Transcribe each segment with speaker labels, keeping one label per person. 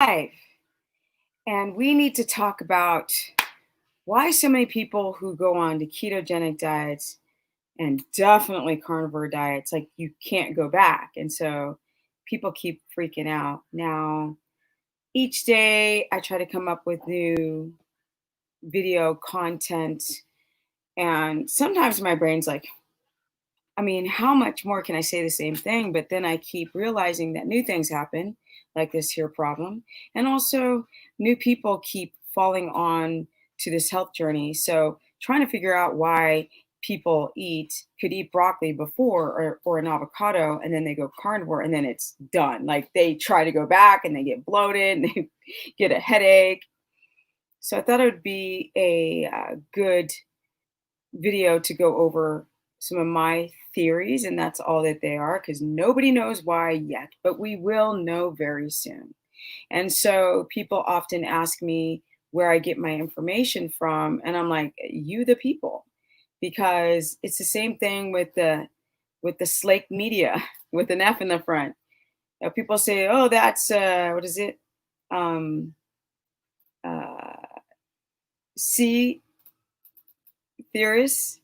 Speaker 1: Life. And we need to talk about why so many people who go on to ketogenic diets and definitely carnivore diets, like you can't go back. And so people keep freaking out. Now, each day I try to come up with new video content. And sometimes my brain's like, I mean, how much more can I say the same thing? But then I keep realizing that new things happen, like this here problem. And also, new people keep falling on to this health journey. So, trying to figure out why people could eat broccoli before or an avocado, and then they go carnivore, and then it's done. Like they try to go back and they get bloated and they get a headache. So, I thought it would be a good video to go over some of my theories, and that's all that they are because nobody knows why yet, but we will know very soon. And so people often ask me where I get my information from, and I'm like, you the people, because it's the same thing with the Slake media with an F in the front. People say, oh, that's what is it? Um, uh, C theorists.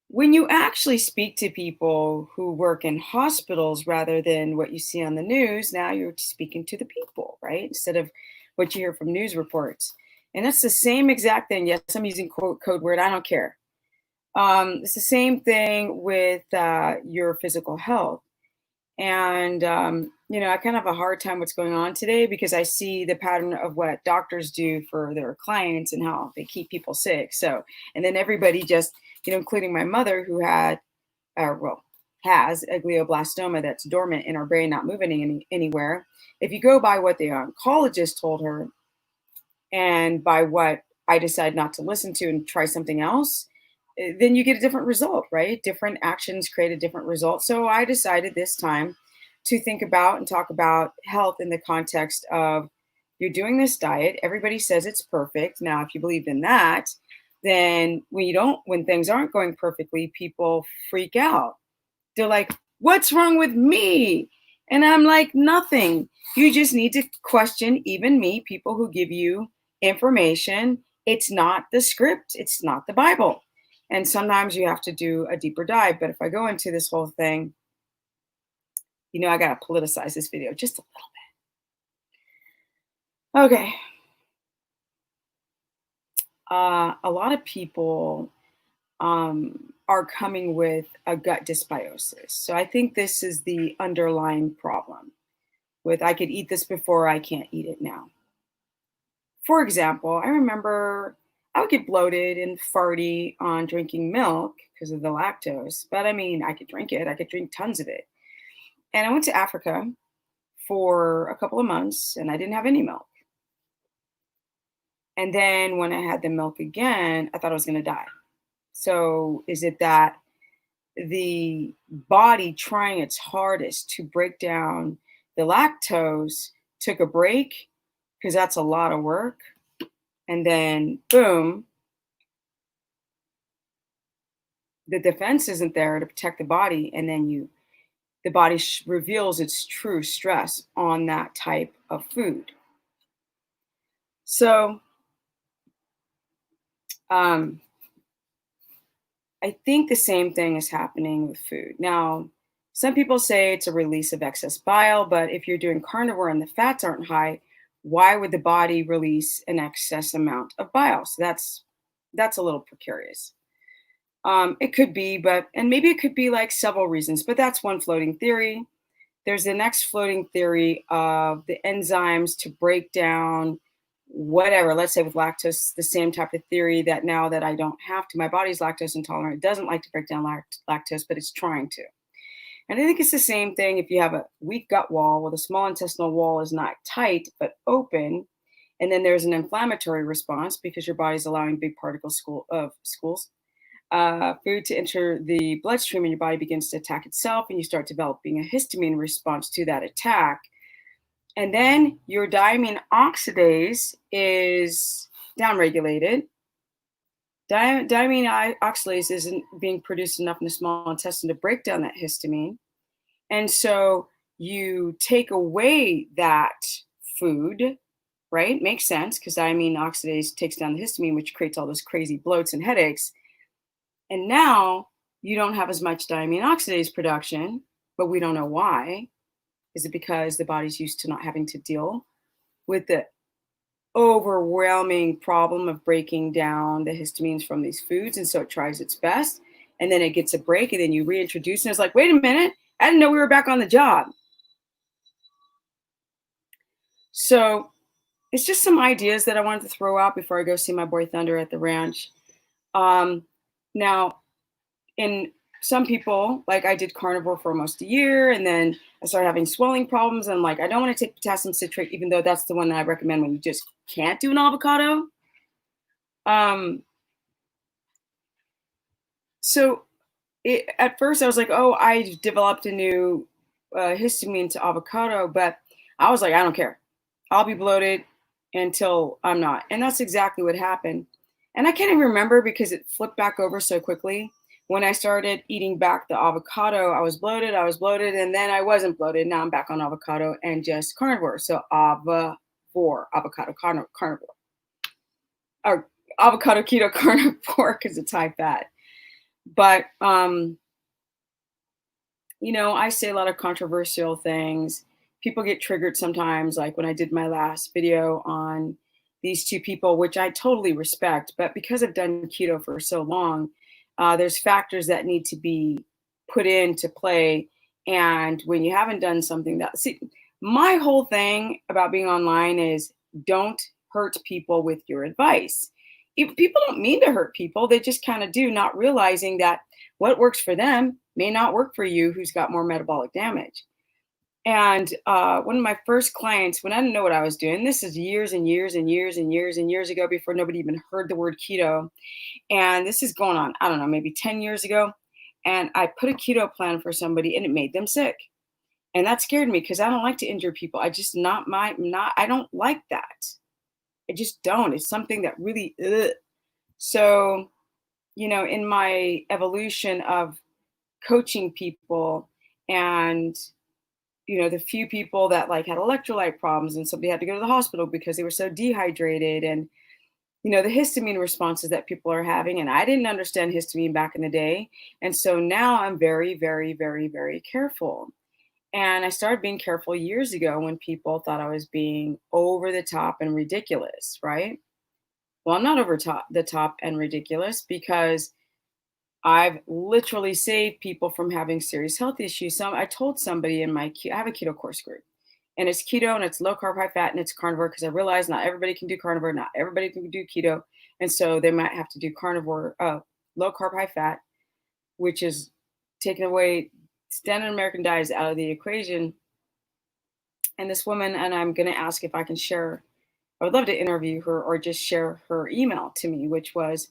Speaker 1: When you actually speak to people who work in hospitals rather than what you see on the news, now you're speaking to the people, right? Instead of what you hear from news reports. And that's the same exact thing. Yes, I'm using quote code word. I don't care. It's the same thing with your physical health. And, I kind of have a hard time what's going on today because I see the pattern of what doctors do for their clients and how they keep people sick. So, and then everybody just, including my mother who has a glioblastoma that's dormant in her brain, not moving anywhere. If you go by what the oncologist told her and by what I decide not to listen to and try something else, then you get a different result, right? Different actions create a different result. So I decided this time to think about and talk about health in the context of you're doing this diet. Everybody says it's perfect. Now, if you believe in that, then when things aren't going perfectly, people freak out. They're like, what's wrong with me? And I'm like, nothing. You just need to question even me, people who give you information. It's not the script, it's not the Bible. And sometimes you have to do a deeper dive. But if I go into this whole thing, I got to politicize this video just a little bit. Okay. A lot of people are coming with a gut dysbiosis. So I think this is the underlying problem with I could eat this before, I can't eat it now. For example, I remember I would get bloated and farty on drinking milk because of the lactose, but I mean, I could drink it, I could drink tons of it. And I went to Africa for a couple of months and I didn't have any milk. And then when I had the milk again, I thought I was going to die. So is it that the body trying its hardest to break down the lactose took a break because that's a lot of work? And then boom, the defense isn't there to protect the body. And then the body reveals its true stress on that type of food. So I think the same thing is happening with food. Now, some people say it's a release of excess bile, but if you're doing carnivore and the fats aren't high, why would the body release an excess amount of bile? So that's a little precarious. It could be, and maybe it could be like several reasons, but that's one floating theory. There's the next floating theory of the enzymes to break down whatever, let's say with lactose, the same type of theory that now that I don't have to, my body's lactose intolerant, it doesn't like to break down lactose, but it's trying to. And I think it's the same thing if you have a weak gut wall where the small intestinal wall is not tight, but open. And then there's an inflammatory response because your body's allowing big particles food to enter the bloodstream and your body begins to attack itself and you start developing a histamine response to that attack. And then your diamine oxidase is downregulated. Diamine oxidase isn't being produced enough in the small intestine to break down that histamine. And so you take away that food, right? Makes sense because diamine oxidase takes down the histamine, which creates all those crazy bloats and headaches. And now you don't have as much diamine oxidase production, but we don't know why. Is it because the body's used to not having to deal with the overwhelming problem of breaking down the histamines from these foods? And so it tries its best. And then it gets a break, and then you reintroduce, and it's like, wait a minute, I didn't know we were back on the job. So it's just some ideas that I wanted to throw out before I go see my boy Thunder at the ranch. Um, Now, in some people, like I did carnivore for almost a year, and then I started having swelling problems. And I'm like, I don't want to take potassium citrate, even though that's the one that I recommend when you just can't do an avocado. Um, so at first I was like, oh, I developed a new histamine to avocado, but I was like, I don't care. I'll be bloated until I'm not. And that's exactly what happened. And I can't even remember because it flipped back over so quickly. When I started eating back the avocado, I was bloated, and then I wasn't bloated. Now I'm back on avocado and just carnivore. So avocado, carnivore, or avocado keto carnivore because it's high fat. But I say a lot of controversial things. People get triggered sometimes, like when I did my last video on these two people, which I totally respect. But because I've done keto for so long, there's factors that need to be put into play. And when you haven't done something see, my whole thing about being online is don't hurt people with your advice. If people don't mean to hurt people, they just kind of do, not realizing that what works for them may not work for you who's got more metabolic damage. And one of my first clients, when I didn't know what I was doing, this is years and years and years and years and years ago before nobody even heard the word keto. And this is going on, I don't know, maybe 10 years ago. And I put a keto plan for somebody and it made them sick. And that scared me because I don't like to injure people. I don't like that. I just don't. It's something that really, ugh. So, in my evolution of coaching people, and the few people that like had electrolyte problems and somebody had to go to the hospital because they were so dehydrated, and the histamine responses that people are having, and I didn't understand histamine back in the day, and so now I'm very, very, very, very careful. And I started being careful years ago when people thought I was being over the top and ridiculous, right? Well, I'm not the top and ridiculous, because I've literally saved people from having serious health issues. I told somebody in I have a keto course group, and it's keto and it's low carb, high fat, and it's carnivore, because I realize not everybody can do carnivore, not everybody can do keto. And so they might have to do carnivore, low carb, high fat, which is taking away standard American diet is out of the equation. And this woman, and I'm going to ask if I can share, I would love to interview her or just share her email to me, which was,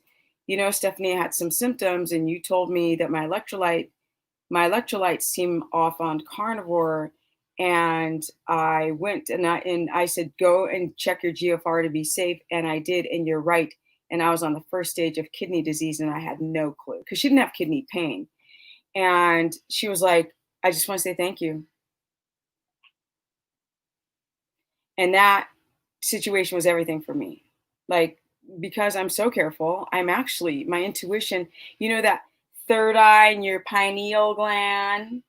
Speaker 1: Stephanie, I had some symptoms and you told me that my electrolytes seem off on carnivore. And I went and I said, go and check your GFR to be safe. And I did. And you're right. And I was on the first stage of kidney disease and I had no clue because she didn't have kidney pain. And she was like, I just want to say thank you. And that situation was everything for me. Like, because I'm so careful, I'm actually, my intuition, that third eye in your pineal gland,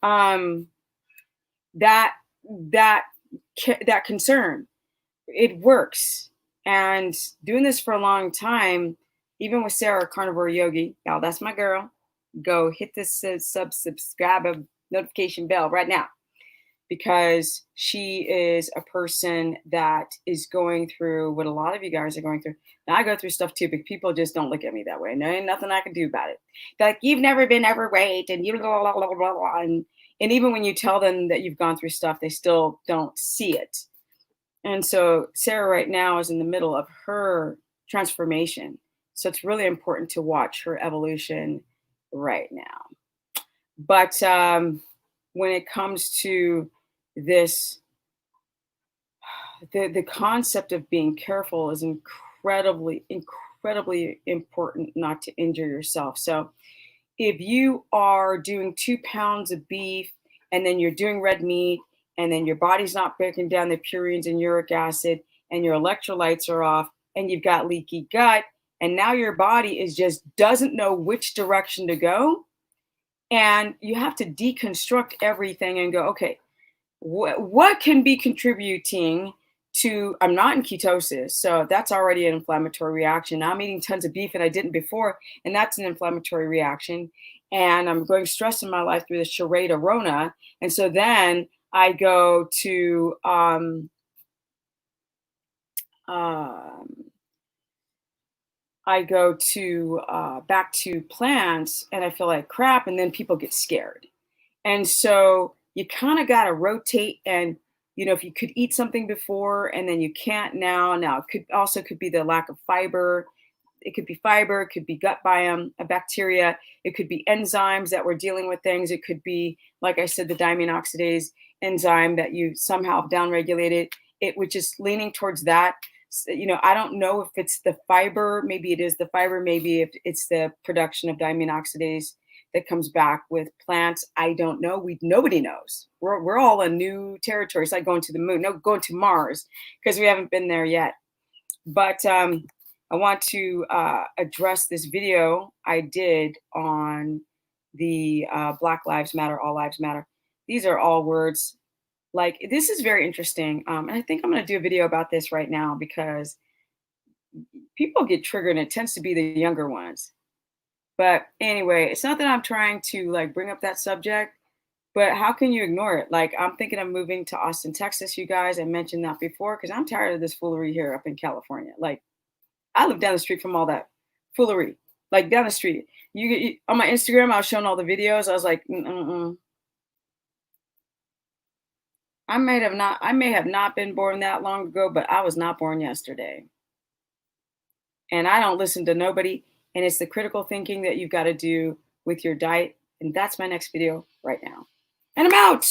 Speaker 1: um, that, that, that concern, it works. And doing this for a long time, even with Sarah Carnivore Yogi, y'all, that's my girl. Go hit this subscribe notification bell right now, because she is a person that is going through what a lot of you guys are going through. Now, I go through stuff too, but people just don't look at me that way. No, ain't nothing I can do about it. They're like, you've never been overweight, and you blah, blah, blah, blah, blah. And even when you tell them that you've gone through stuff, they still don't see it. And so Sarah right now is in the middle of her transformation. So it's really important to watch her evolution right now. But when it comes to this, the concept of being careful is incredibly, incredibly important not to injure yourself. So if you are doing 2 pounds of beef and then you're doing red meat and then your body's not breaking down the purines and uric acid, and your electrolytes are off, and you've got leaky gut, and now your body is just doesn't know which direction to go. And you have to deconstruct everything and go, okay, what can be contributing to, I'm not in ketosis, so that's already an inflammatory reaction. Now I'm eating tons of beef and I didn't before, and that's an inflammatory reaction. And I'm going stress in my life through the charade of Rona. And so then I go to um, back to plants, and I feel like crap, and then people get scared. And so you kind of got to rotate. And, if you could eat something before and then you can't now it could be the lack of fiber. It could be fiber, it could be gut biome, a bacteria, it could be enzymes that we're dealing with things. It could be, like I said, the diamine oxidase enzyme that you somehow downregulated. It was just leaning towards that. I don't know if it's the fiber, maybe it is the fiber, maybe if it's the production of diamine oxidase that comes back with plants. I don't know. Nobody knows. We're all in new territory. It's like going to the moon, no, going to Mars, because we haven't been there yet. But I want to address this video I did on the Black Lives Matter, All Lives Matter. These are all words. Like, this is very interesting. And I think I'm going to do a video about this right now because people get triggered, and it tends to be the younger ones. But anyway, it's not that I'm trying to like bring up that subject, but how can you ignore it? Like, I'm thinking of moving to Austin, Texas, you guys. I mentioned that before because I'm tired of this foolery here up in California. Like, I live down the street from all that foolery, like down the street. On my Instagram, I was showing all the videos. I was like, I may have not been born that long ago, but I was not born yesterday. And I don't listen to nobody. And it's the critical thinking that you've got to do with your diet. And that's my next video right now. And I'm out.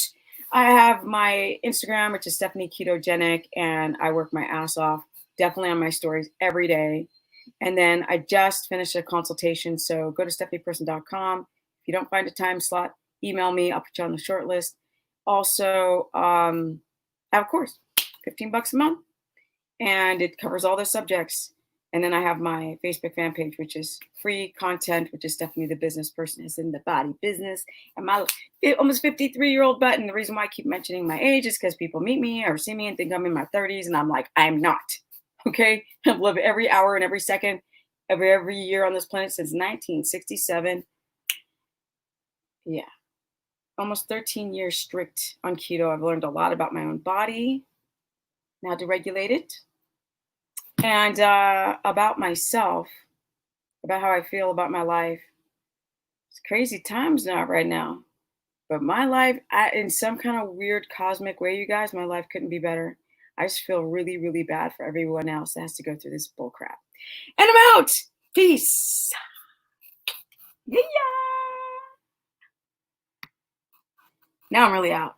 Speaker 1: I have my Instagram, which is Stephanie Ketogenic, and I work my ass off, definitely on my stories every day. And then I just finished a consultation. So go to stephanieperson.com. If you don't find a time slot, email me. I'll put you on the short list. Also, I have a course, $15 a month, and it covers all the subjects. And then I have my Facebook fan page, which is free content, which is Stephanie the Business Person is in the body business. And my almost 53-year-old butt. And the reason why I keep mentioning my age is because people meet me or see me and think I'm in my 30s. And I'm like, I'm not. Okay? I've lived every hour and every second of every year on this planet since 1967. Yeah. Almost 13 years strict on keto. I've learned a lot about my own body and how to regulate it. And about myself, about how I feel about my life. It's crazy times right now. But my life, in some kind of weird cosmic way, you guys, my life couldn't be better. I just feel really, really bad for everyone else that has to go through this bull crap. And I'm out. Peace. Yeah. Now I'm really out.